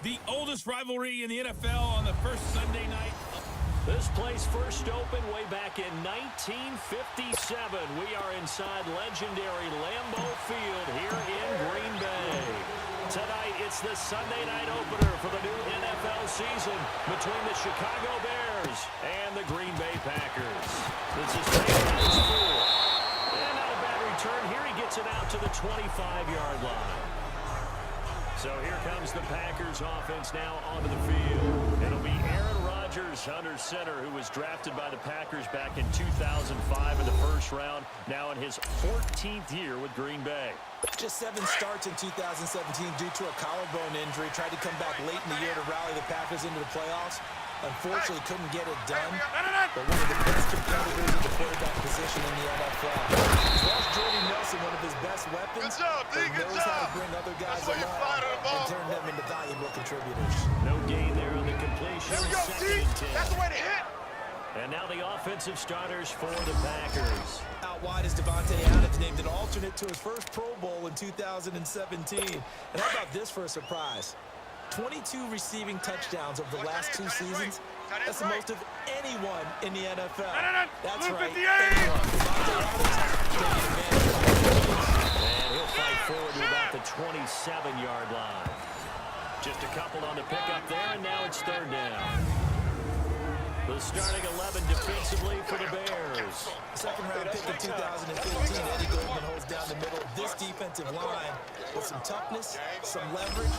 The oldest rivalry in the NFL on the first Sunday night. This place first opened way back in 1957. We are inside legendary Lambeau Field here in Green Bay. Tonight, it's the Sunday night opener for the new NFL season between the Chicago Bears and the Green Bay Packers. This is Taylor's four. And not a bad return. Here he gets it out to the 25-yard line. So here comes the Packers offense now onto the field. It'll be Aaron Rodgers under center, who was drafted by the Packers back in 2005 in the first round, now in his 14th year with Green Bay. Just 7 starts in 2017 due to a collarbone injury. Tried to come back late in the year to rally the Packers into the playoffs. Unfortunately, couldn't get it done. But one of the best competitors at the quarterback position in the NFL. He's lost Jordy Nelson, one of his best weapons. He knows how to bring other guys along and turn them into valuable contributors. No gain there on the completion. Here we go, D. That's the way to hit. And now the offensive starters for the Packers. Out wide is Devontae Adams, named an alternate to his first Pro Bowl in 2017. And how about this for a surprise? 22 receiving touchdowns over the last 2 seasons. That's the most of anyone in the NFL. That's right, anyone. And he'll fight forward to about the 27-yard line. Just a couple on the pickup there, and now it's third down. The starting 11 defensively for the Bears. Second-round pick in 2015, Eddie Goldman holds down the middle of this defensive line with some toughness, some leverage,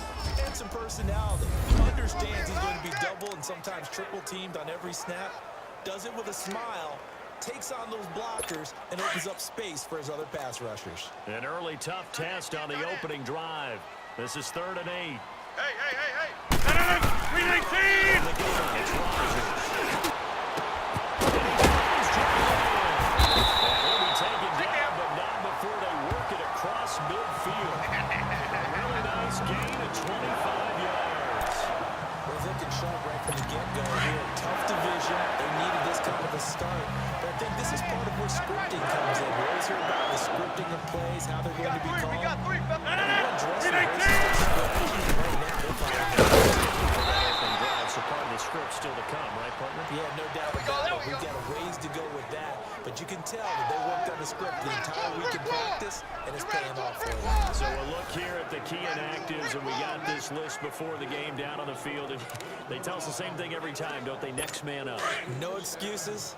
and some personality. He understands he's going to be double and sometimes triple teamed on every snap, does it with a smile, takes on those blockers, and opens up space for his other pass rushers. An early tough test on the opening drive. This is 3rd and 8. Hey! 319! It's Rodgers. Midfield. A really nice gain of 25 yards. We're looking sharp right from the get-go here. Tough division. They needed this kind of a start. But I think this is part of where scripting comes in. We always hear about the scripting of plays, how they're going to be called. We got 3. So part of the script still to come, right, partner? Yeah, no doubt about it. We've got a ways to go with that. But you can tell that they worked on the script the entire week in practice, and it's paying off for them. So we'll look here at the key inactives, and we got this list before the game down on the field. And they tell us the same thing every time, don't they? Next man up. No excuses.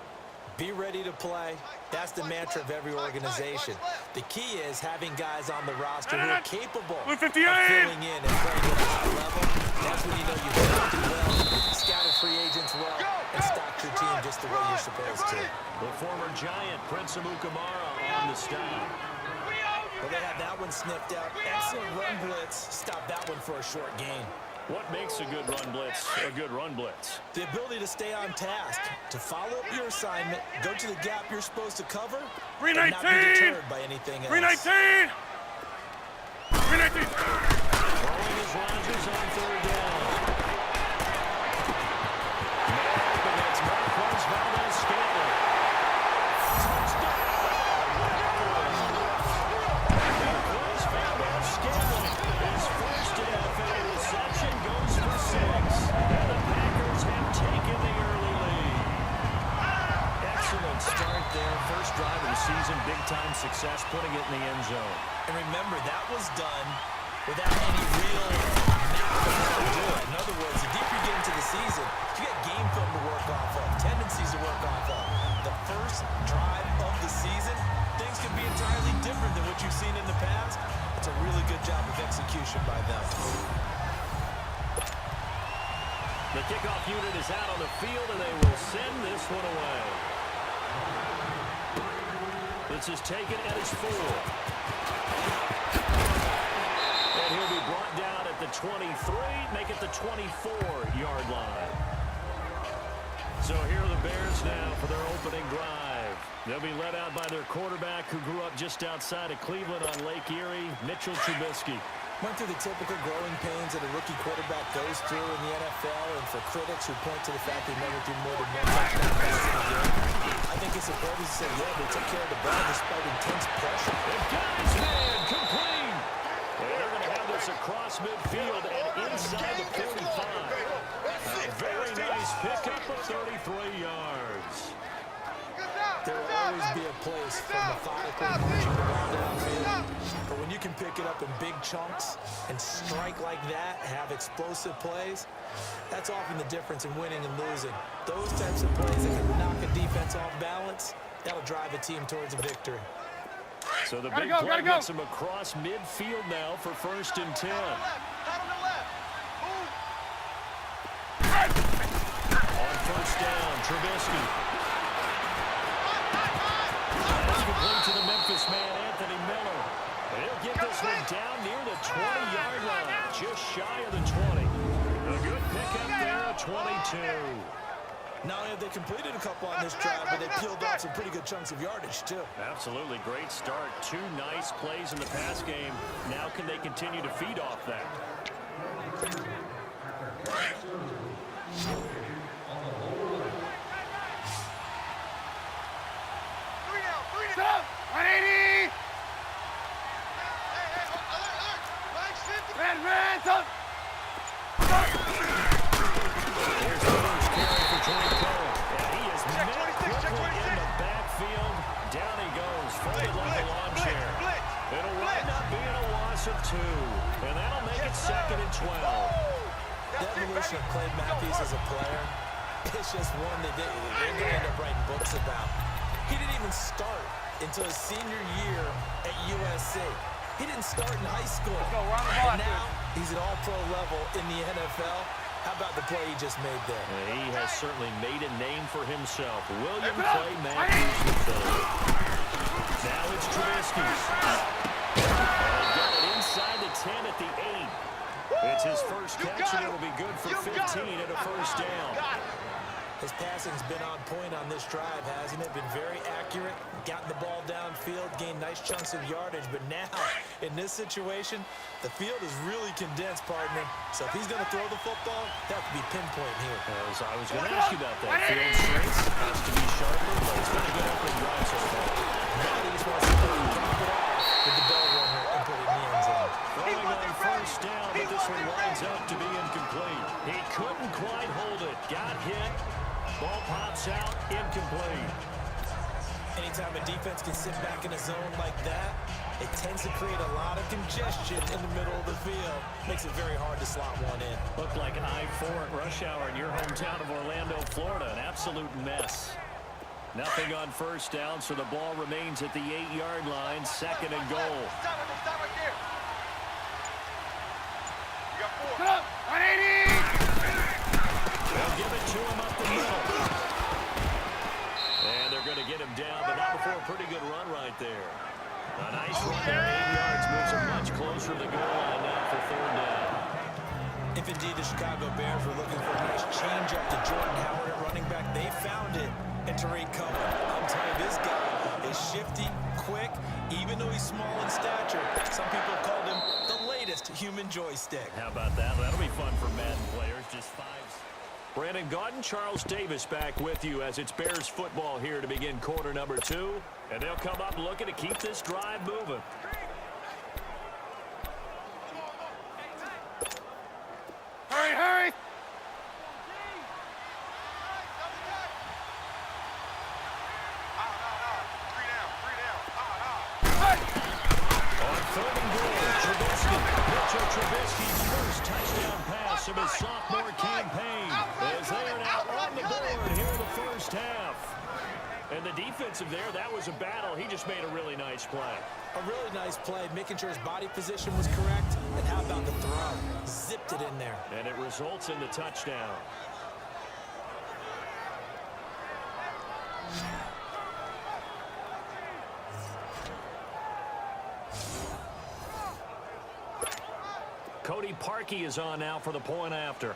Be ready to play. That's the mantra of every organization. The key is having guys on the roster who are capable of filling in and playing at a high level. That's when you know you've drafted well, scouted free agents well, and stocked your team just the way you're supposed to. The former Giant, Prince Amukamara, on the stop. Well, they had that one sniffed out. Excellent run blitz. Stop that one for a short gain. What makes a good run blitz a good run blitz? The ability to stay on task, to follow up your assignment, go to the gap you're supposed to cover, and not be deterred by anything else. 319! 319! Throwing is Rodgers on 3rd down. season, big-time success, putting it in the end zone. And remember, that was done without any real math to do it. In other words, the deeper you get into the season, you got game film to work off of, tendencies to work off of. The first drive of the season, things can be entirely different than what you've seen in the past. It's a really good job of execution by them. The kickoff unit is out on the field, and they will send this one away. This is taken at his 4. And he'll be brought down at the 23, make it the 24-yard line. So here are the Bears now for their opening drive. They'll be led out by their quarterback who grew up just outside of Cleveland on Lake Erie, Mitchell Trubisky. Went through the typical growing pains that a rookie quarterback goes through in the NFL, and for critics who point to the fact he never threw more than one touchdown pass in a game, I think it's important to say, yeah, they took care of the ball despite intense pressure. Guys, man, complete! And they're going to have this across midfield and inside the 45. Very nice pickup of 33 yards. There will always be a place for methodically marching the ball downfield. But when you can pick it up in big chunks and strike like that, have explosive plays, that's often the difference in winning and losing. Those types of plays that can knock a defense off balance, that'll drive a team towards a victory. So the big play gets him across midfield now for 1st and 10. On 1st down, Trubisky. That's complete to the Memphis man, Anthony Miller. He'll get this one down near the 20-yard line, just shy of the 20. A good pickup there at 22. Not only have they completed a couple on this drive, but they peeled off some pretty good chunks of yardage, too. Absolutely. Great start. 2 nice plays in the pass game. Now can they continue to feed off that? Stop! 180! Ransom! Here's the first carry for Jordan Cole. And he is met quickly in the backfield. Down he goes, folded like a lawn chair. It'll wind up being a loss of 2. And that'll make it 2nd and 12. The evolution of Clay Matthews as a player, it's just one that they're going to end up writing books about. He didn't even start until his senior year at USC. He didn't start in high school. And now he's at all-pro level in the NFL. How about the play he just made there? And he has certainly made a name for himself. William Clay Matthews the third. Now it's Trubisky. And got it inside the 10 at the 8. It's his first catch, and it'll be good for 15 and a 1st down. His passing's been on point on this drive, hasn't it? Been very accurate, gotten the ball downfield, gained nice chunks of yardage. But now, in this situation, the field is really condensed, partner. So if he's going to throw the football, that could be pinpoint here. As I was going to ask you about that. Field strength has to be sharper, but it's been a good opening drive so far. Now he just wants to drop it off with the ball runner and put it in the end zone. Throwing on 1st down, but this one winds up to be incomplete. He couldn't quite hold it. Got hit. Ball pops out, incomplete. Anytime a defense can sit back in a zone like that, it tends to create a lot of congestion in the middle of the field. Makes it very hard to slot one in. Looked like I-4 at rush hour in your hometown of Orlando, Florida. An absolute mess. Nothing on 1st down, so the ball remains at the 8-yard line, 2nd and goal. Stop right there. You got 4. Stop! 180! They'll give it to him up the middle. And they're going to get him down, but not before a pretty good run right there. A nice run there, 8 yards, moves him much closer to the goal line now for 3rd down. If indeed the Chicago Bears were looking for a nice change-up to Jordan Howard at running back, they found it in Tariq Cohen. I'm telling you, this guy is shifty, quick, even though he's small in stature. Some people called him the latest human joystick. How about that? That'll be fun for Madden players. Just 5. Brandon Gaudin, Charles Davis back with you as it's Bears football here to begin quarter number 2. And they'll come up looking to keep this drive moving. Hurry, hurry! Mitchell Trubisky's first touchdown pass of his sophomore campaign as they are now on the board here in the first half. And the defensive there, that was a battle. He just made a really nice play. A really nice play, making sure his body position was correct. And how about the throw? Zipped it in there. And it results in the touchdown. Cody Parkey is on now for the point after.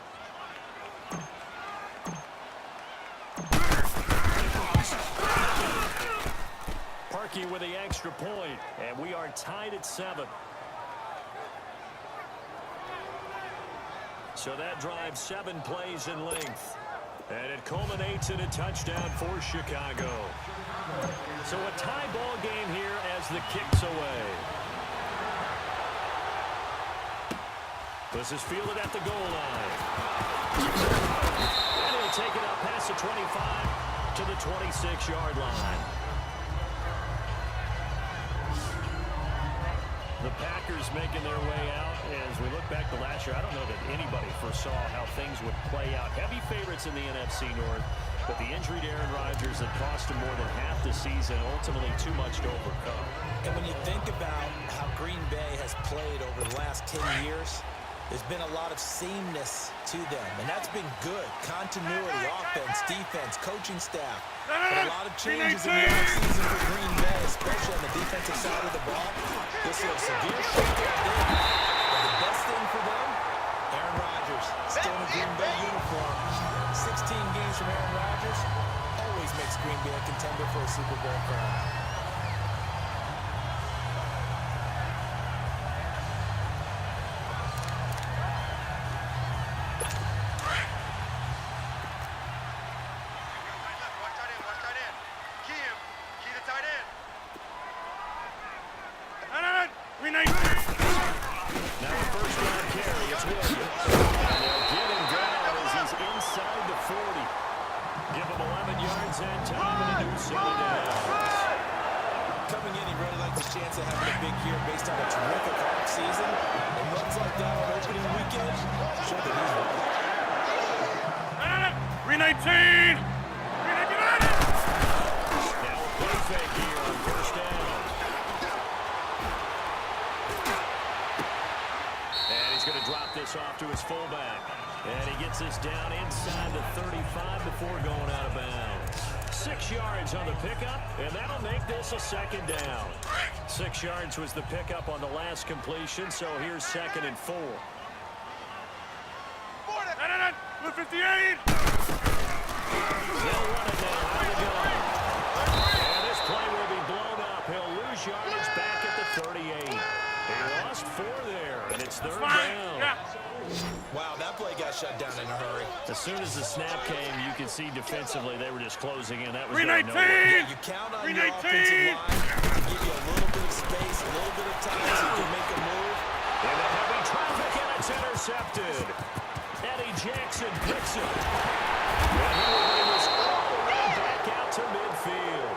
Parkey with the extra point, and we are tied at 7. So that drives 7 plays in length. And it culminates in a touchdown for Chicago. So a tie ball game here as the kick's away. This is fielded at the goal line. And he'll take it up past the 25 to the 26-yard line. The Packers making their way out. As we look back to last year, I don't know that anybody foresaw how things would play out. Heavy favorites in the NFC North, but the injury to Aaron Rodgers that cost him more than half the season, ultimately too much to overcome. And when you think about how Green Bay has played over the last 10 years, there's been a lot of sameness to them, and that's been good. Continuity, offense, defense, coaching staff. But a lot of changes in the offseason for Green Bay, especially on the defensive side of the ball. This is a severe shakeup there. But the best thing for them, Aaron Rodgers, still in a Green Bay uniform. 16 games from Aaron Rodgers always makes Green Bay a contender for a Super Bowl crown. Now a first-down carry. It's Williams. And they'll get him down as he's inside the 40. Give him 11 yards and time and a new set of downs. Coming in, he really likes his chance of having a big year based on a terrific offseason. And runs like that on opening weekend show that he's right. 319! Now a play fake here on first down. Going to drop this off to his fullback. And he gets this down inside the 35 before going out of bounds. 6 yards on the pickup, and that'll make this a second down. 6 yards was the pickup on the last completion, so here's 2nd and 4. 58! They'll run it now out of the gun. And this play will be blown up. He'll lose yardage back at the 38. He lost 4 there, and it's 3rd down. Yeah. Wow, that play got shut down in a hurry. As soon as the snap came, you could see defensively they were just closing in. That was 319! Yeah, you count on your offensive line to give you a little bit of space, a little bit of time so you can make a move. In the heavy traffic, and it's intercepted. Eddie Jackson picks it. And he will bring this all the way back out to midfield.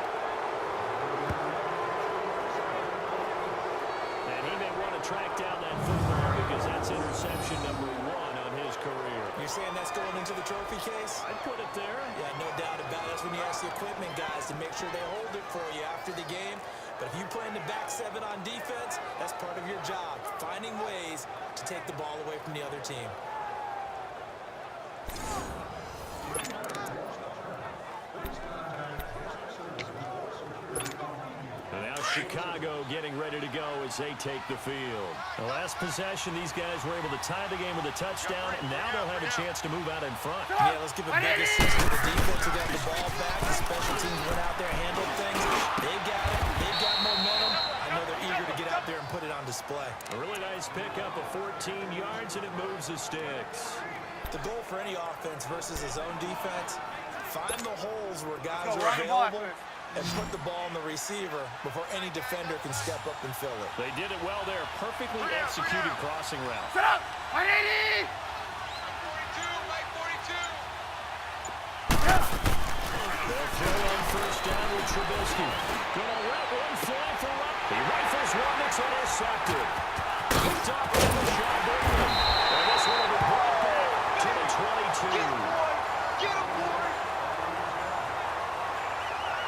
And he may want to track down that football because that's interception number 1 on his career. You're saying that's going into the trophy case? I'd put it there. Yeah, no doubt about it. That's when you ask the equipment guys to make sure they hold it for you after the game. But if you play in the back 7 on defense, that's part of your job, finding ways to take the ball away from the other team. And now Chicago getting ready to go as they take the field. The last possession, these guys were able to tie the game with a touchdown, and now they'll have a chance to move out in front. Yeah, let's give a big assist to the defense who got the ball back. The special teams went out there, handled things. They got it. They've got momentum. I know they're eager to get out there and put it on display. A really nice pickup of 14 yards, and it moves the sticks. The goal for any offense versus his own defense, find the holes where guys are run the ball available and put the ball on the receiver before any defender can step up and fill it. They did it well there. Perfectly executed crossing route. Set up! 180! 42, They'll throw on first down with Trubisky. Gonna let one fly for right. He rifles one that's intercepted. Picked up on the shot. And this one will be brought back to the 22.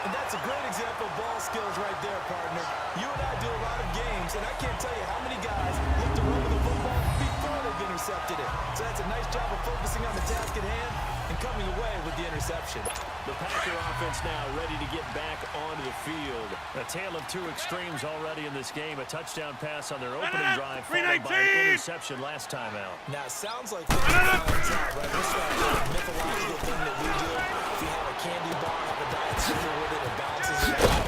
And that's a great example of ball skills right there, partner. You and I do a lot of games, and I can't tell you how many guys look to run with the football before they've intercepted it. So that's a nice job of focusing on the task at hand and coming away with the interception. The Packer offense now ready to get back onto the field. A tale of two extremes already in this game. A touchdown pass on their opening drive, followed by an interception last time out. Now, it sounds like things are on top, right? This is a mythological thing that we do. If you have a candy bar, have a diet cereal with it, it balances it out.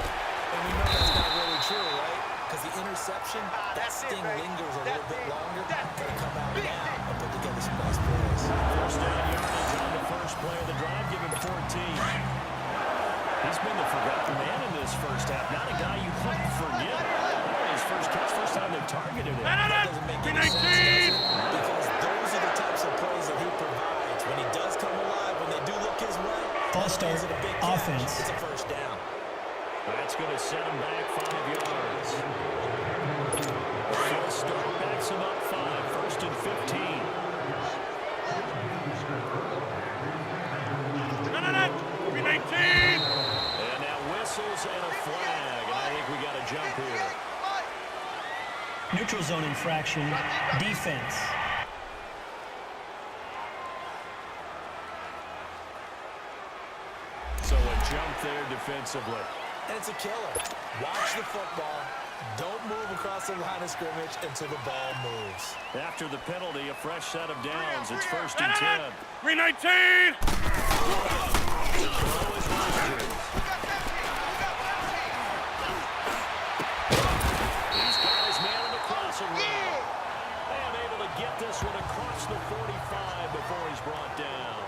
And we know that's not really true, right? Because the interception, that sting lingers a little bit longer. Got to come out now and put together some nice plays. First down yardage on the first play of the drive, give him 14. He's been the forgotten man in this first half. Not a guy you couldn't forget. His first catch, first time they've targeted him. That doesn't make any sense, does it? Because those are the types of plays that he provides. When he does come alive, when they do look his way, False start, offense. It's a first down. That's going to set him back 5 yards. False start backs him up 5, first and 15. And now whistles and a flag, and I think we got a jump here. Neutral zone infraction, defense. So a jump there defensively. And it's a killer. Watch the football. Don't move across the line of scrimmage until the ball moves. After the penalty, a fresh set of downs. It's first and 10. 319! The throw is Rodgers. He's got his man on the crossing route. And able to get this one across the 45 before he's brought down.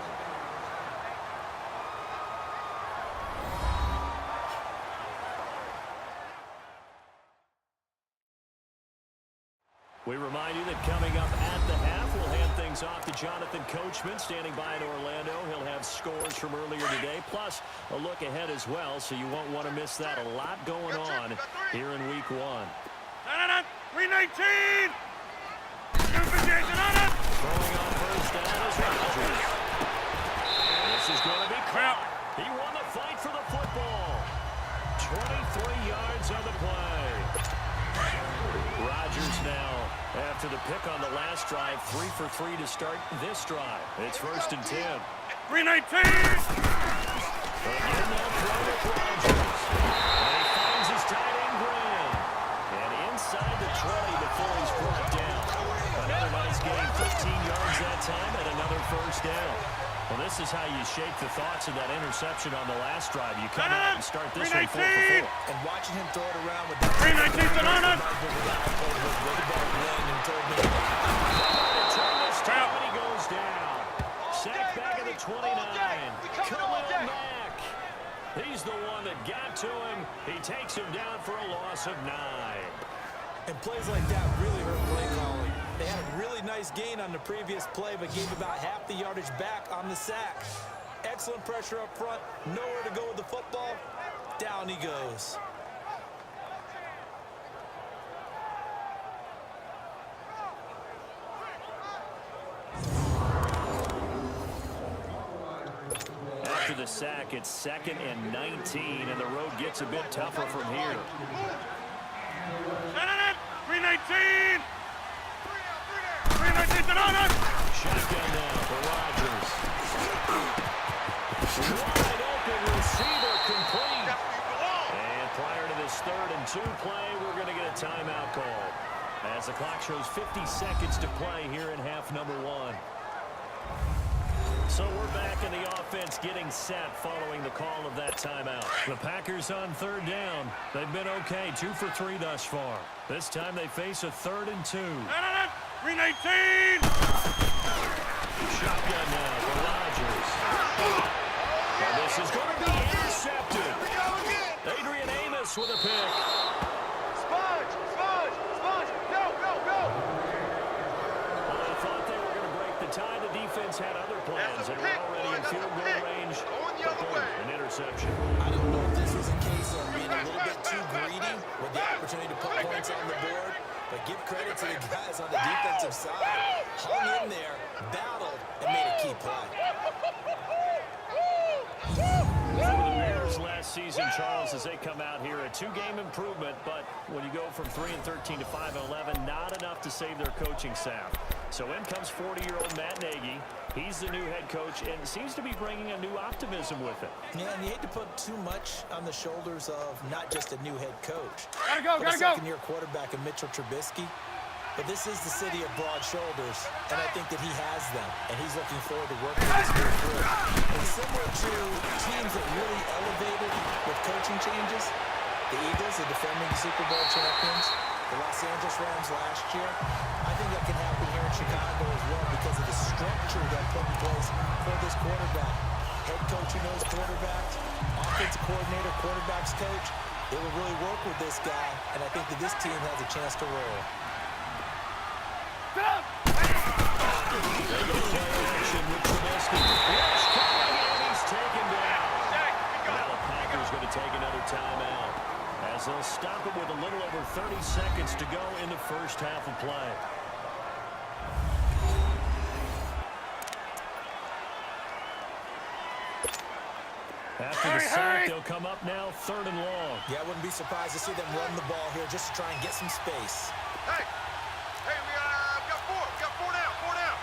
We remind you that coming up at the half, we'll hand things off to Jonathan Coachman, standing by in Orlando. He'll have scores from earlier today, plus a look ahead as well, so you won't want to miss that. A lot going on here in Week 1. 319! Throwing on first down is Rodgers. This is going to be crap. He won the fight for the football. 23 yards on the play. Rodgers now, after the pick on the last drive, 3 for 3 to start this drive. It's first and 10. 319! Again, that throw with Rodgers. And he finds his tight end, Graham. And inside the 20 before he's brought down. Another nice game, 15 yards that time, and another first down. Well, this is how you shake the thoughts of that interception on the last drive. You come out and start this one 4 for 4. And watching him throw it around with that 319 Semana! And he goes down. Sacked back at the 29. Khalil Mack. He's the one that got to him. He takes him down for a loss of 9. And plays like that really hurt play calling. They had a really nice gain on the previous play, but gave about half the yardage back on the sack. Excellent pressure up front. Nowhere to go with the football. Down he goes. After the sack, it's 2nd and 19, and the road gets a bit tougher from here. 319! 319 Semana! Shotgun now for Rodgers. Wide open receiver complete. And prior to this 3rd and 2 play, we're going to get a timeout call. As the clock shows 50 seconds to play here in half number 1. So we're back in the offense getting set following the call of that timeout. The Packers on 3rd down. They've been okay, 2 for 3 thus far. This time they face a 3rd and 2. 319! Shotgun now for Rodgers. And this is going to be intercepted. Adrian Amos with a pick. Sponge! Go! Well, they thought they were going to break the tie. The defense had other plans, and were already in field goal range. But boom, an interception. interception. I don't know if this was a case of being a little bit too greedy with the opportunity to put points on the board, but give credit to the guys on the defensive side. Hung in there, battled, and made a key play. For the Bears last season, Charles, as they come out here, a 2-game improvement, but when you go from 3-13 to 5-11, not enough to save their coaching staff. So in comes 40-year-old Matt Nagy. He's the new head coach and seems to be bringing a new optimism with it. Yeah, and you hate to put too much on the shoulders of not just a new head coach, Gotta but a go. second-year quarterback in Mitchell Trubisky. But this is the city of broad shoulders, and I think that he has them, and he's looking forward to working with this new group. And similar to teams that really elevated with coaching changes, the Eagles, the defending Super Bowl champions, the Los Angeles Rams last year, I think that can happen here in Chicago as well because of the structure that put in place for this quarterback. Head coach who knows quarterbacks, offensive coordinator, quarterbacks coach. They will really work with this guy, and I think that this team has a chance to roll. They go play action with Trubisky. Yes, and he's taken down. Now the Packers going to take another timeout as they'll stop it with a little over 30 seconds to go in the first half of play. After the sack, they'll come up now 3rd and long. Yeah, I wouldn't be surprised to see them run the ball here just to try and get some space. Hey, we got 4. We got 4 now. 4 now.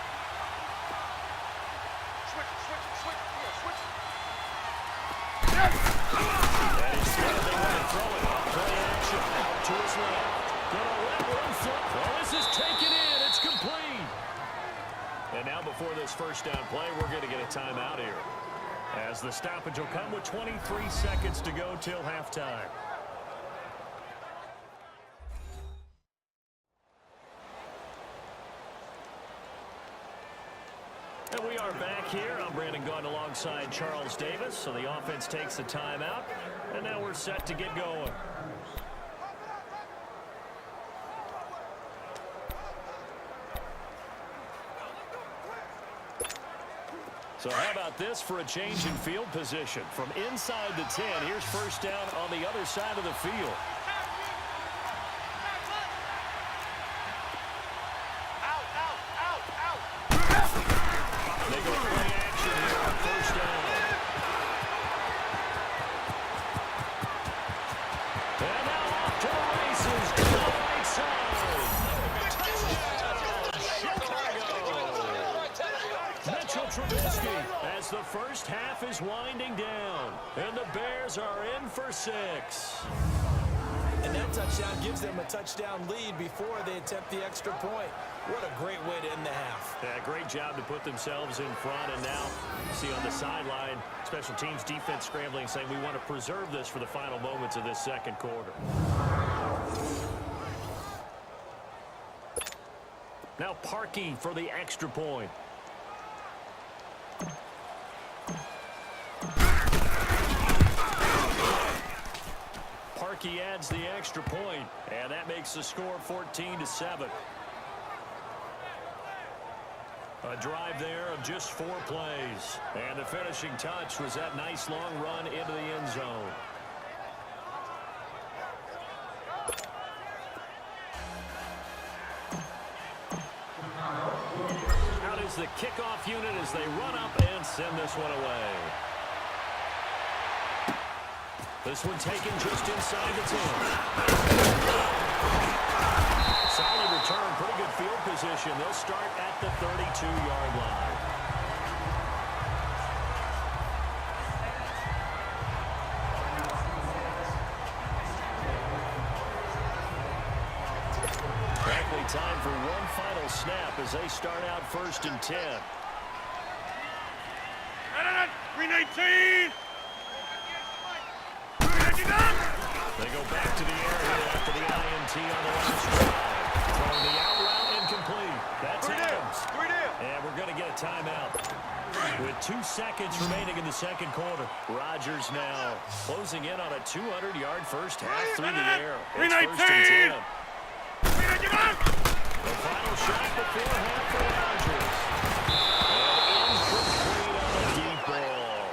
Switch. And instead they want to throw it. Play action out to his left. Gonna let one flip. Well, this is taken in. It's complete. And now before this first down play, we're going to get a timeout here, as the stoppage will come with 23 seconds to go till halftime. And we are back here. I'm Brandon Gaudin alongside Charles Davis. So the offense takes the timeout, and now we're set to get going. So how about this for a change in field position? From inside the 10, here's first down on the other side of the field. Out. They go play action here on first down. And now off to the races to the right side. Mitchell Trubisky as the first half is winding down. And the Bears are in for 6. And that touchdown gives them a touchdown lead before they attempt the extra point. What a great way to end the half. Yeah, great job to put themselves in front. And now, see on the sideline, special teams defense scrambling, saying we want to preserve this for the final moments of this second quarter. Now Parkey for the extra point. Parkey adds the extra point, and that makes the score 14-7. A drive there of just 4 plays. And the finishing touch was that nice long run into the end zone. Out is the kickoff unit as they run up and send this one away. This one taken just inside the 10. Solid return, pretty good field position. They'll start at the 32-yard line. Likely time for one final snap as they start out 1st and 10. Green 18. They go back to the air here after the INT on the last drive. Throwing the out route incomplete. That's Adams. And we're going to get a timeout. With 2 seconds remaining in the second quarter. Rodgers now closing in on a 200-yard first half through the air. It's 1st and 10. The final shot before half for Rodgers. And incomplete on a deep ball.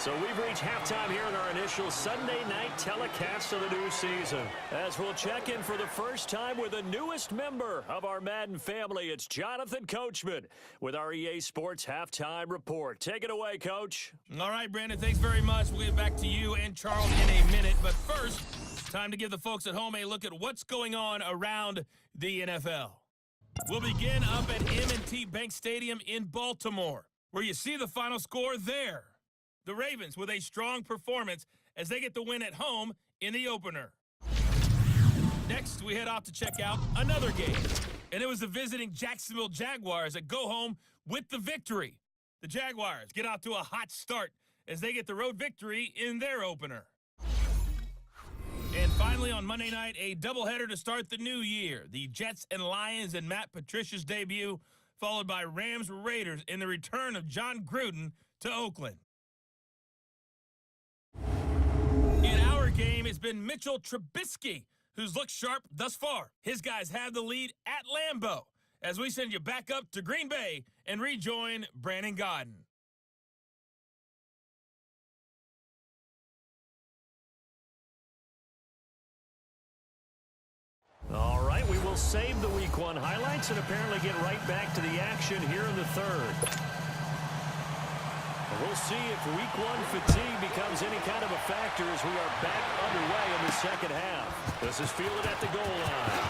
So we've reached halftime here in our initial Sunday night telecast of the new season. As we'll check in for the first time with the newest member of our Madden family, it's Jonathan Coachman with our EA Sports Halftime Report. Take it away, Coach. All right, Brandon, thanks very much. We'll get back to you and Charles in a minute. But first, time to give the folks at home a look at what's going on around the NFL. We'll begin up at M&T Bank Stadium in Baltimore, where you see the final score there. The Ravens with a strong performance as they get the win at home in the opener. Next, we head off to check out another game, and it was the visiting Jacksonville Jaguars that go home with the victory. The Jaguars get off to a hot start as they get the road victory in their opener. And finally, on Monday night, a doubleheader to start the new year. The Jets and Lions in Matt Patricia's debut, followed by Rams Raiders in the return of John Gruden to Oakland. In our game, it's been Mitchell Trubisky, who's looked sharp thus far. His guys have the lead at Lambeau as we send you back up to Green Bay and rejoin Brandon Godden. All right, we will save the Week 1 highlights and apparently get right back to the action here in the third. We'll see if Week 1 fatigue becomes any kind of a factor as we are back underway in the second half. This is fielded at the goal line.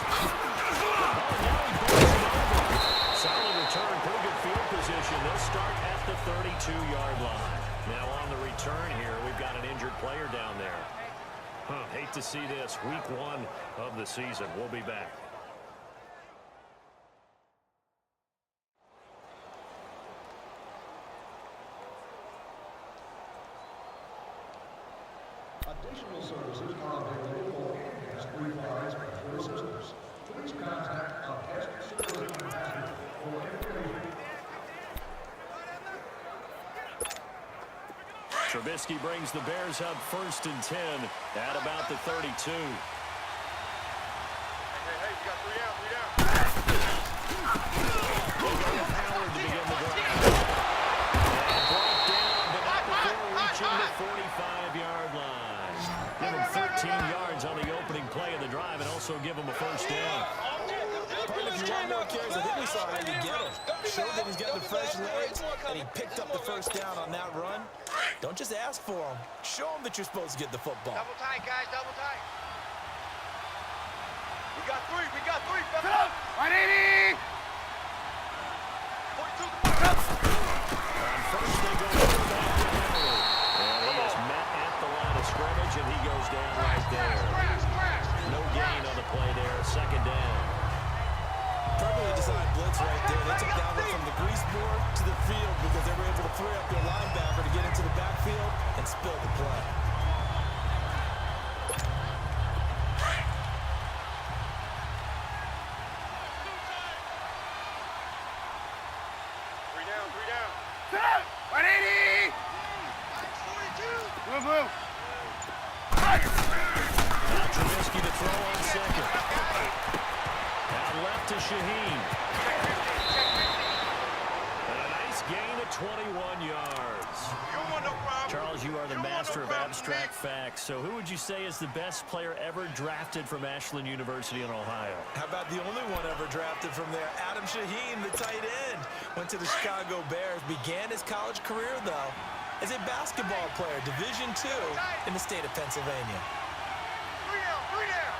Oh, now he burns it over. Solid return, pretty good field position. They'll start at the 32-yard line. Now on the return here, we've got an injured player down there. Hate to see this. Week 1 of the season. We'll be back. Additional services are available for guest replies for assistance. Please contact a guest service ambassador for information. Trubisky brings the Bears up 1st and 10 at about the 32. Hey, you got 3 down, 3 down. Howard to begin the drive. And brought down, but not before reaching the 45-yard line. Give him 13 yards on the opening play of the drive and also give him a first down. Partner, if you want more carries, I think we saw how you get him. Showed that he's got the fresh legs, and he picked up the first down on that run. Don't just ask for him. Show him that you're supposed to get the football. Double tight, guys, double tight. We got 3, we got 3. 180! 42. On first, they go back to Henry. And he is met at the line of scrimmage, and he goes down right there. No gain on the play there. Second down. Perfectly designed blitz right there. They took that one from the grease board to the field because they were able to free up their linebacker to get into the backfield and spill the play. Three down. 180! 42! Move. Now Trubisky to throw on second. Out left to Shaheen. And a nice gain of 21 yards. Charles, you are the master of abstract facts. So who would you say is the best player ever drafted from Ashland University in Ohio? How about the only one ever drafted from there? Adam Shaheen, the tight end. Went to the Chicago Bears. Began his college career, though, as a basketball player, Division II in the state of Pennsylvania. 3 down.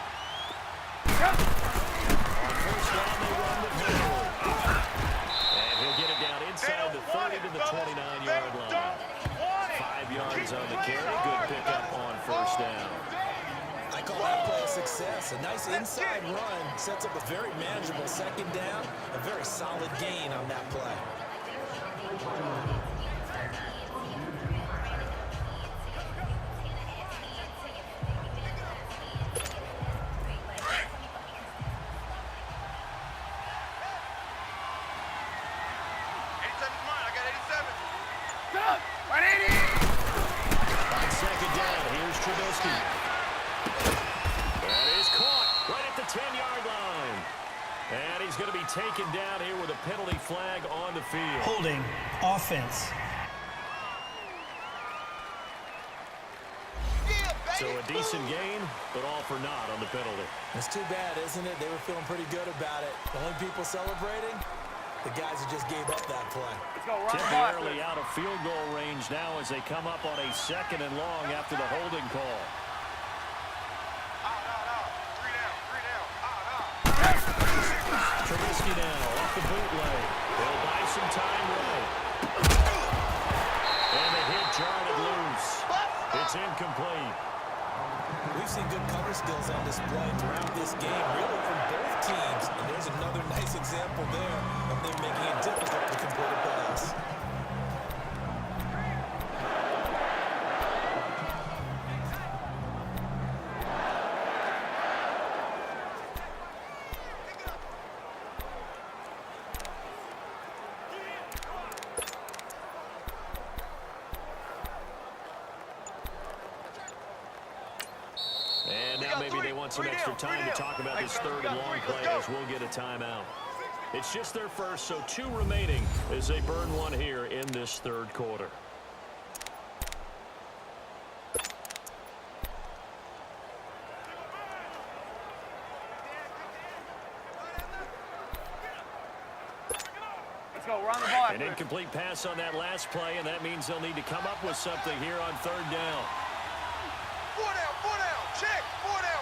On first down, they run with Henry. And he'll get it down inside the 30 to the 29-yard line. 5 yards on the carry. Good pickup on first down. I call that play a success. A nice inside run sets up a very manageable second down. A very solid gain on that play. On second down, here's Trubisky. That is caught right at the 10-yard line. And he's going to be taken down here with a penalty flag on the field. Holding offense. So a decent gain, but all for naught on the penalty. It's too bad, isn't it? They were feeling pretty good about it. The only people celebrating, the guys who just gave up that play. Temporarily out of field goal range now as they come up on a 2nd and long after the holding call. Trubisky now off the bootleg. They'll buy some time right. And the hit jarred it loose. It's incomplete. We've seen good cover skills on display throughout this game, really from both teams. And there's another nice example there of them making it difficult to complete a pass. And now maybe they want some extra time to talk about this 3rd and long play as we'll get a timeout. It's just their first, so 2 remaining as they burn one here in this 3rd quarter. Let's go, run the ball. An incomplete pass on that last play, and that means they'll need to come up with something here on 3rd down. 4 down, check, 4 down.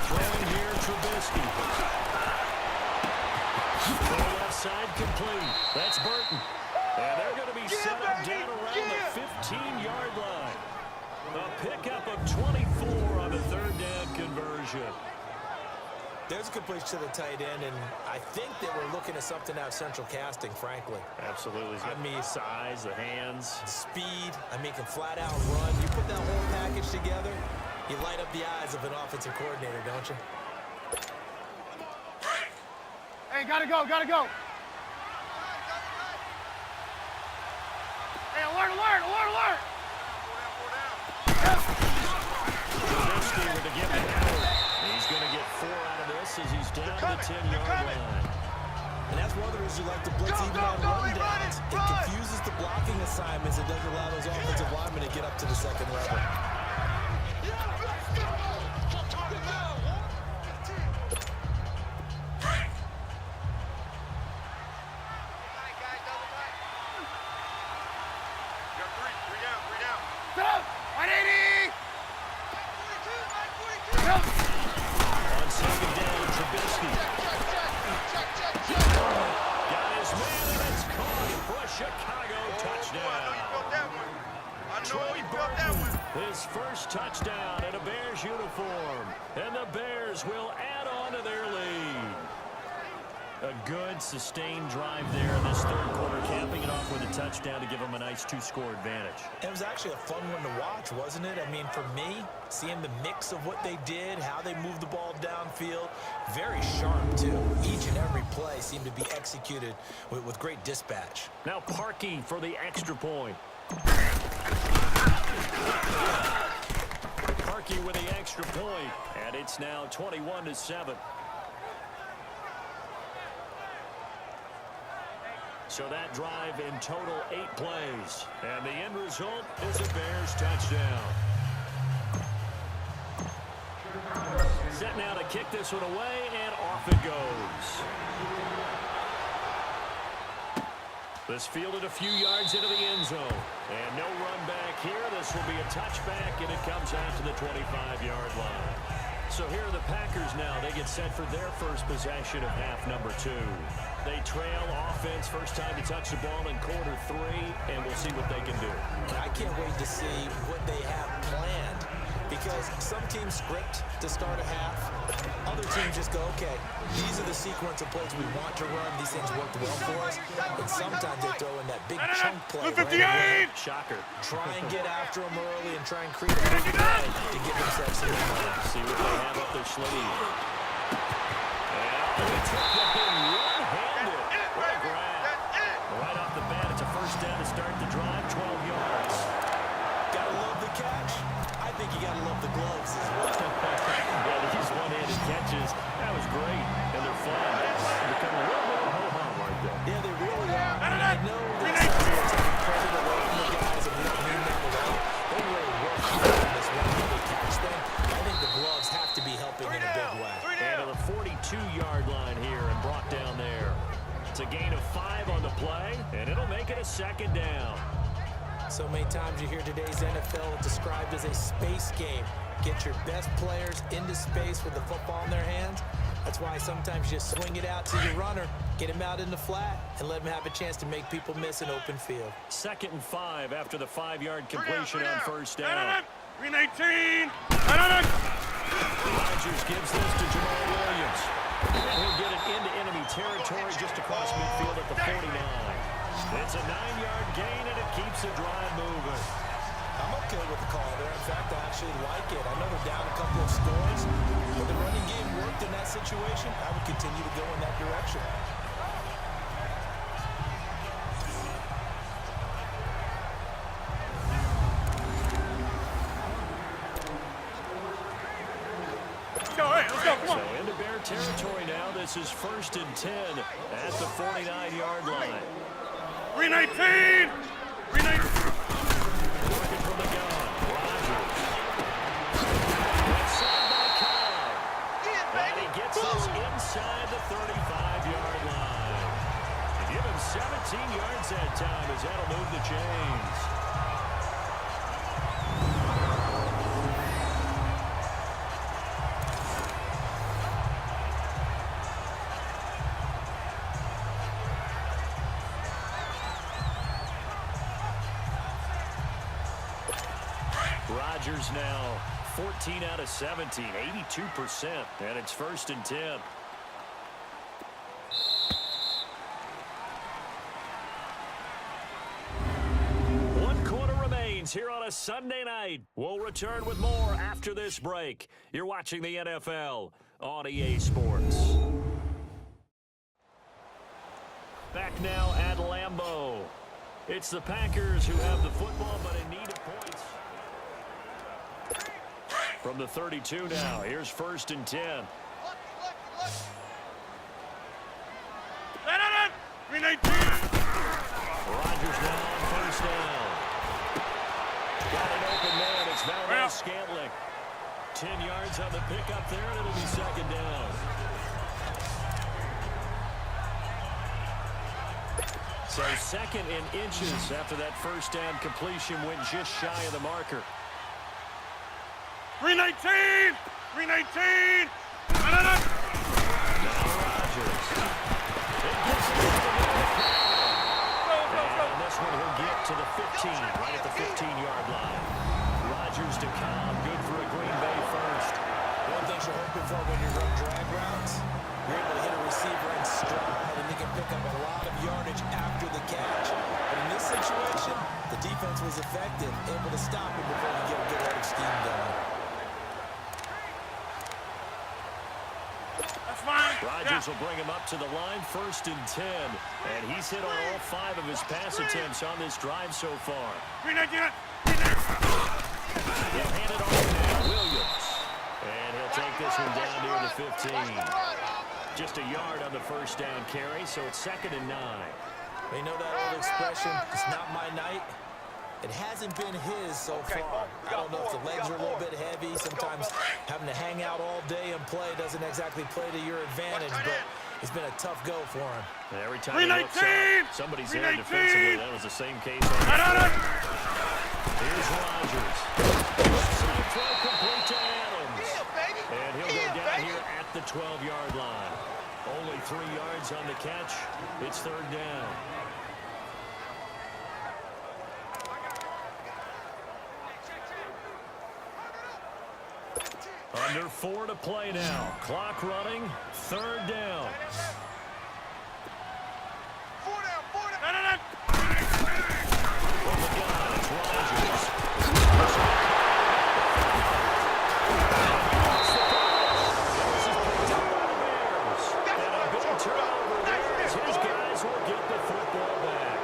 Throwing here, Trubisky. Throw left side complete. That's Burton. And they're going to be set up down around the 15-yard line. A pickup of 24 on the 3rd down conversion. There's a completion to the tight end, and I think they were looking at something out of central casting, frankly. Absolutely. I mean, size, the hands. the speed, I mean, can flat out run. You put that whole package together, you light up the eyes of an offensive coordinator, don't you? Hey, gotta go. Hey, alert. Trubisky with the give it. He's going to get 4 out of this as he's down to the 10-yard line. And that's one of the reasons you like to blitz even on run downs. It confuses the blocking assignments. It doesn't allow those offensive linemen to get up to the 2nd level. On 2nd down, Trubisky. Got his man, and it's caught for a Chicago touchdown. Troy Burton, his first touchdown in a Bears uniform. And the Bears will add on to their lead. A good, sustained drive there in this 3rd quarter, capping it off with a touchdown to give them a nice 2-score advantage. It was actually a fun one to watch, wasn't it? I mean, for me, seeing the mix of what they did, how they moved the ball downfield, very sharp, too. Each and every play seemed to be executed with great dispatch. Now Parkey for the extra point. Parkey with the extra point, and it's now 21-7. So that drive in total 8 plays. And the end result is a Bears touchdown. Set now to kick this one away, and off it goes. This fielded a few yards into the end zone. And no run back here. This will be a touchback, and it comes out to the 25-yard line. So here are the Packers now. They get set for their first possession of half number 2. They trail offense, first time to touch the ball in quarter 3, and we'll see what they can do. I can't wait to see what they have planned, because some teams script to start a half. Other teams just go, okay, these are the sequence of plays we want to run. These things worked well for us. And sometimes they throw in that big chunk play right away. Shocker. Try and get after them early and try and create a big play to give themselves some momentum. See what they have up their sleeve. And they took the thing one-handed. What a grab. Right off the bat, it's a first down to start the drive, 12 yards. Gotta love the catch. I think you gotta love the gloves as well. Yeah, these one-handed catches, that was great. And they're fun. They're becoming a little bit of a ho-hum right there. Yeah, they really are. And I know that some of it's taking credit away from the guys, and we don't mean that at all. They really work hard many times you hear today's NFL described as a space game. Get your best players into space with the football in their hands. That's why sometimes you just swing it out to your runner, get him out in the flat, and let him have a chance to make people miss an open field. 2nd and 5 after the 5-yard completion on first down. Green 18. Rodgers gives this to Jamal Williams. And he'll get it into enemy territory just across midfield at the 49. It's a 9-yard gain, and it keeps the drive moving. I'm okay with the call there. In fact, I actually like it. I know they're down a couple of scores, but the running game worked in that situation. I would continue to go in that direction. Let's go, come on. So into Bear territory now. This is 1st and 10 at the 49-yard line. Green 18. Green 18. Working from the gun, Rodgers. Inside by Cobb. And he gets this inside the 35-yard line. To give him 17 yards that time as that'll move the chains. Rodgers now 14 out of 17, 82%, and it's 1st and 10. One quarter remains here on a Sunday night. We'll return with more after this break. You're watching the NFL on EA Sports. Back now at Lambeau. It's the Packers who have the football, but in need of points. From the 32 now, here's 1st and 10. Green 18. Rodgers now on 1st down. Got an open man, it's Valdez-Scantling. 10 yards on the pickup there, and it'll be 2nd down. So 2nd in inches after that 1st down completion went just shy of the marker. Green 19! Green 19! Now Rodgers. It gets to and this one he'll get to the 15, right at the 15-yard line. Rodgers to Cobb, good for a Green Bay first. One thing you're hoping for when you run drag routes, you're able to hit a receiver in stride, and he can pick up a lot of yardage after the catch. But in this situation, the defense was effective, able to stop him before he get a good head of steam going. Rodgers will bring him up to the line, 1st and 10. And he's hit on all 5 of his pass attempts on this drive so far. He'll hand it off now, Williams. And he'll take this one down near the 15. Just a yard on the 1st down carry, so it's 2nd and 9. You know that old expression, it's not my night? It hasn't been his so far. I don't know if the legs are a little bit heavy. Sometimes having to hang out all day and play doesn't exactly play to your advantage, but it's been a tough go for him. And every time he looks up, somebody's there defensively. That was the same case on the Here's Rodgers. Side throw complete to Adams. And he'll go down here at the 12-yard line. Only 3 yards on the catch. It's 3rd down. Under 4 to play now. Clock running. 3rd down. 4 down. From the gun, it's Rodgers. This is picked up by the Bears. And a big turnover there as his guys will get the football back.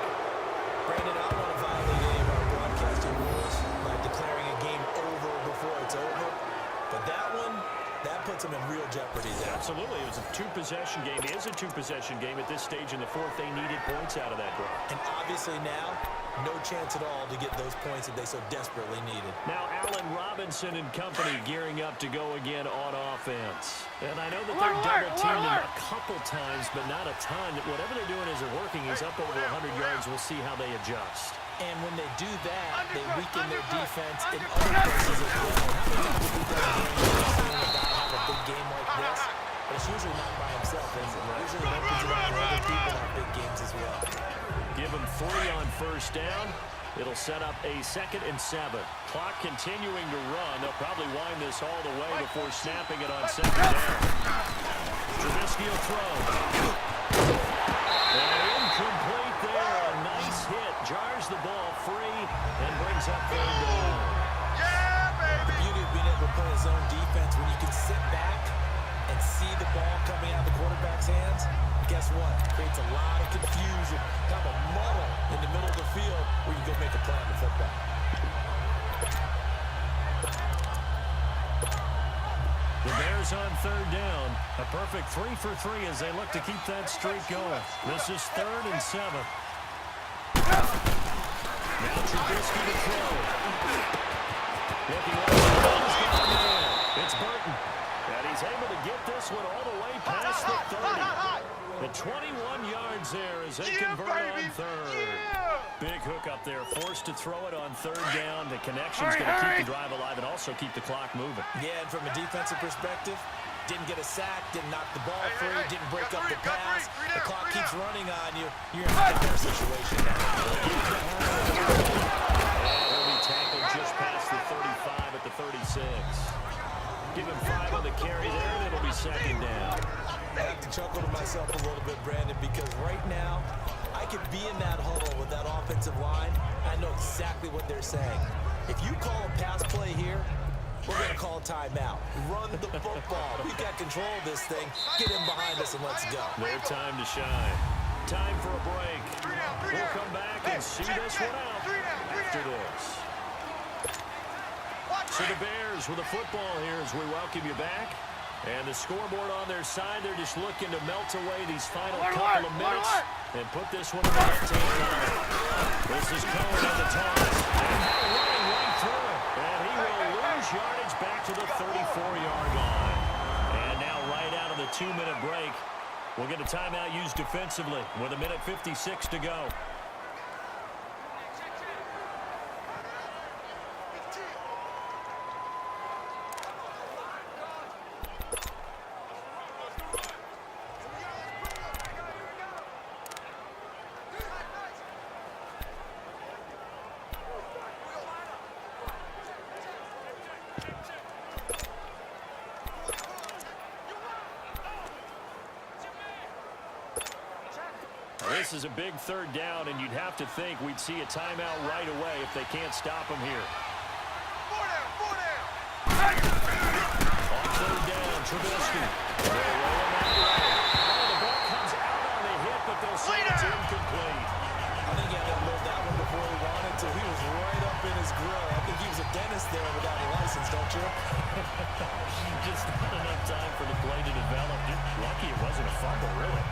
Brandon, I want to violate any of our broadcasting rules by declaring a game over before it's over. But that one, that puts them in real jeopardy there. Absolutely. It was a 2-possession game. It is a 2-possession game at this stage in the 4th. They needed points out of that drive. And obviously now, no chance at all to get those points that they so desperately needed. Now Allen Robinson and company gearing up to go again on offense. And I know that they're double-teamed him a couple times, but not a ton. Whatever they're doing as they're working, he's up over 100 yards. We'll see how they adjust. And when they do that, they weaken their defense in other places as well. How many times have we done games seeing a guy have a big game like this? But it's usually not by himself, is it? Usually it opens it up for other people in big games as well. Give him 3 on first down. It'll set up a 2nd and 7. Clock continuing to run. They'll probably wind this all the way before snapping it on 2nd down. Trubisky will throw. And incomplete there. A nice hit. Jars the ball free and brings up 3rd down. Yeah, baby! The beauty of being able to play his own defense, when you can sit back and see the ball coming out of the quarterback's hands, guess what? It creates a lot of confusion, kind of a muddle in the middle of the field where you go make a play on the football. The Bears on 3rd down. A perfect 3 for 3 as they look to keep that streak going. This is 3rd and 7. Now Trubisky to throw. Looking like it's Burton. And he's able to get this one all the way past the 30. The 21 yards there as they convert on 3rd. Big hook up there, forced to throw it on 3rd down. The connection's going to keep the drive alive and also keep the clock moving. Yeah, and from a defensive perspective, didn't get a sack, didn't knock the ball free, didn't break up the pass. The clock keeps running on you. You're in a dire situation now. And he'll be tackled just past the 35 at the 36. Give him 5 on the carry there, and it'll be 2nd down. I have to chuckle to myself a little bit, Brandon, because right now, I could be in that huddle with that offensive line. I know exactly what they're saying. If you call a pass play here, we're going to call a timeout. Run the football. We've got control of this thing. Get him behind us and let's go. Their time to shine. Time for a break. We'll come back and see this one out after this. So the Bears with the football here as we welcome you back. And the scoreboard on their side, they're just looking to melt away these final couple of minutes and put this one in the left-hand line. This is Cohen on the toss. And running right through it. And he will lose yardage back to the 34-yard line. And now right out of the 2-minute break, we'll get a timeout used defensively with 1:56 to go. This is a big 3rd down, and you'd have to think we'd see a timeout right away if they can't stop him here. 4 down. On 3rd down, Trubisky. The ball comes out on the hit, but they'll say it's incomplete. I think he had to load that one before he wanted to. He was right up in his grill. I think he was a dentist there without a license, don't you? Just not enough time for the play to develop. Lucky it wasn't a fumble, really.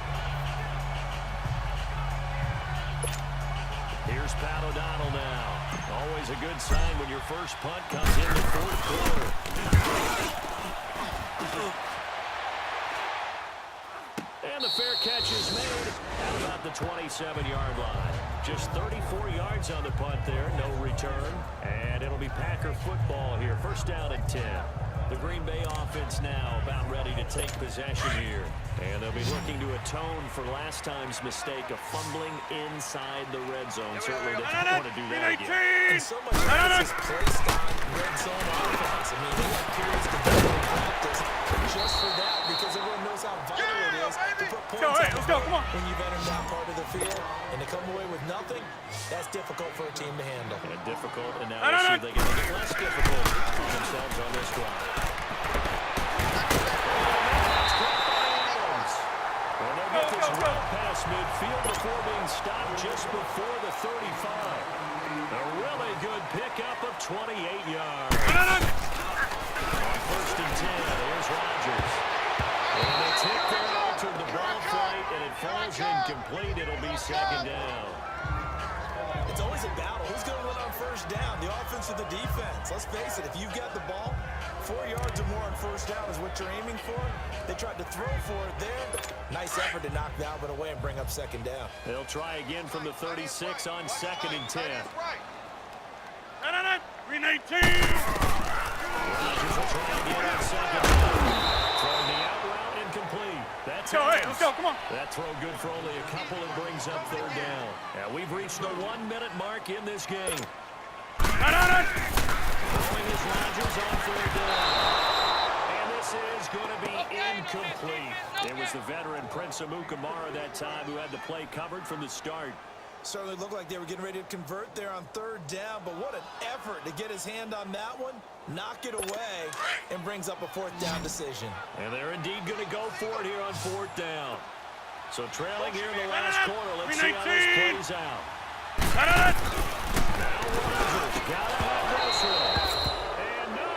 Here's Pat O'Donnell now. Always a good sign when your first punt comes in the 4th quarter. And the fair catch is made at about the 27-yard line. Just 34 yards on the punt there, no return. And it'll be Packer football here. 1st down and 10. The Green Bay offense now about ready to take possession here. And they'll be looking to atone for last time's mistake of fumbling inside the red zone. Certainly they don't want to do that again. And so much emphasis placed on red zone offense. I mean, they have periods to build in practice just for that, because everyone knows how vital it is to put points on the board when you've entered that part of the field. And to come away with nothing, that's difficult for a team to handle. And difficult, and now we'll see if they can make it less difficult on themselves on this drive. Past midfield before being stopped just before the 35. A really good pickup of 28 yards. On 1st and 10, here's Rodgers. And the tip there altered the ball flight, and it falls incomplete. It'll be 2nd down. It's always a battle. Who's going to win on 1st down? The offense or the defense? Let's face it, if you've got the ball, 4 yards or more on first down is what you're aiming for. They tried to throw for it there. Nice effort to knock that one away and bring up second down. They'll try again from the 36 on 2nd and 10. Green 18. Rodgers will try again on 2nd down. Throwing the out route incomplete. That's Let's go, come on. That throw good for only a couple and brings up 3rd down. Now we've reached the 1-minute mark in this game. Throwing is Rodgers on 3rd down. And this is going to be incomplete. It was the veteran Prince Amukamara that time who had the play covered from the start. Certainly looked like they were getting ready to convert there on 3rd down, but what an effort to get his hand on that one, knock it away, and brings up a 4th down decision. And they're indeed going to go for it here on 4th down. So trailing here in the last quarter, let's see how this plays out. Now Rodgers got to have this one. And no,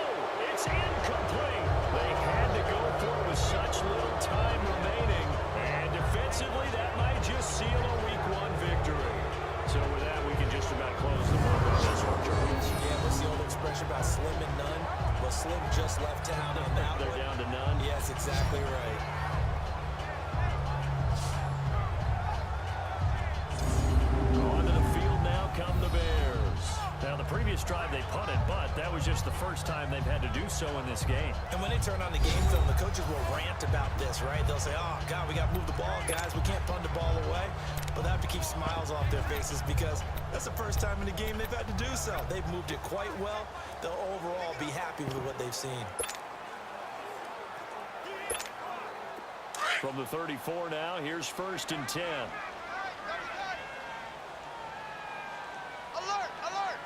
it's incomplete. They had to go for it with such little time remaining. And defensively, that might just seal a Week 1 victory. So with that, we can just about close the book on this one, Charles. Yeah, what's the old expression about slim and none? Well, Slim just left town on that one. They're down to none. Yes, exactly right. Onto the field now come the Bears. Now, the previous drive they punted, but that was just the first time they've had to do so in this game. And when they turn on the game film, the coaches will rant about this, right? They'll say, oh, God, we got to move the ball, guys. We can't punt the ball away. But they have to keep smiles off their faces because that's the first time in the game they've had to do so. They've moved it quite well. They'll overall be happy with what they've seen. From the 34 now, here's 1st and 10. Alert, alert.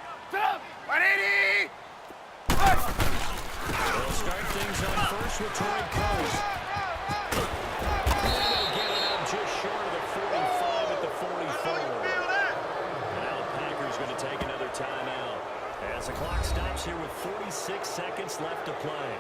180. They'll start things on first with Troy Coast. They'll get it up just short of the 45 at the 44. Now the Packers going to take another timeout as the clock stops here with 46 seconds left to play.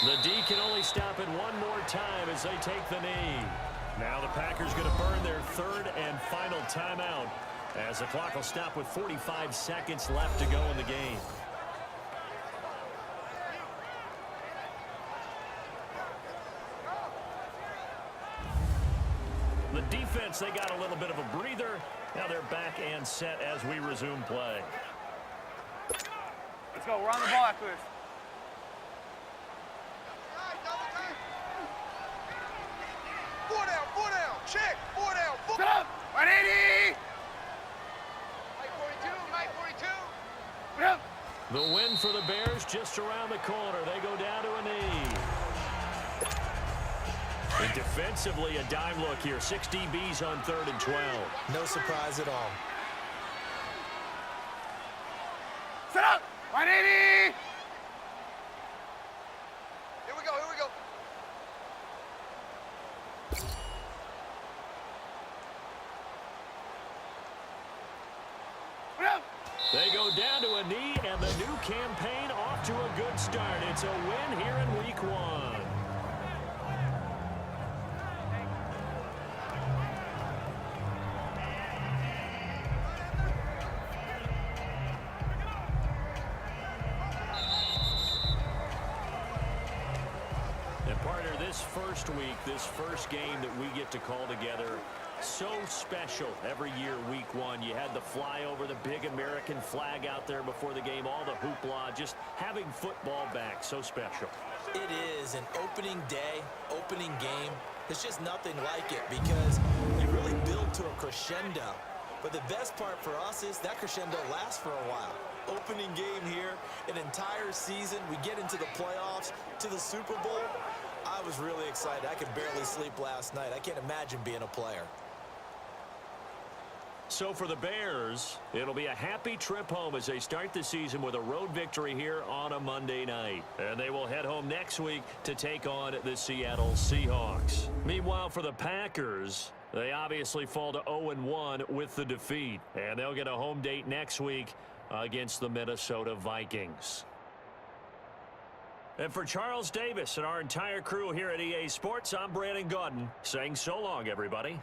The D can only stop it one more time as they take the knee. Now the Packers going to burn their 3rd and final timeout as the clock will stop with 45 seconds left to go in the game. The defense, they got a little bit of a breather. Now they're back and set as we resume play. Let's go. We're on the ball after this. Four down, check, 4 down, 4 Set up. 180. Mike 42, Mike 42. Yep. The win for the Bears just around the corner. They go down to a knee. And defensively, a dime look here. 6 DBs on 3rd and 12. No surprise at all. Set up. 180. Here we go, here we go. Yep. They go down to a knee, and the new campaign off to a good start. It's a win here in Week 1. And partner, this first week, this first game that we get to call together, so special every year, Week 1. You had the flyover, the big American flag out there before the game, all the hoopla, just having football back, so special. It is an opening day, opening game. There's just nothing like it because they really build to a crescendo. But the best part for us is that crescendo lasts for a while. Opening game here, an entire season. We get into the playoffs, to the Super Bowl. I was really excited. I could barely sleep last night. I can't imagine being a player. So for the Bears, it'll be a happy trip home as they start the season with a road victory here on a Monday night. And they will head home next week to take on the Seattle Seahawks. Meanwhile, for the Packers, They obviously fall to 0-1 with the defeat, and they'll get a home date next week against the Minnesota Vikings. And for Charles Davis and our entire crew here at EA Sports, I'm Brandon Gaudin saying so long, everybody.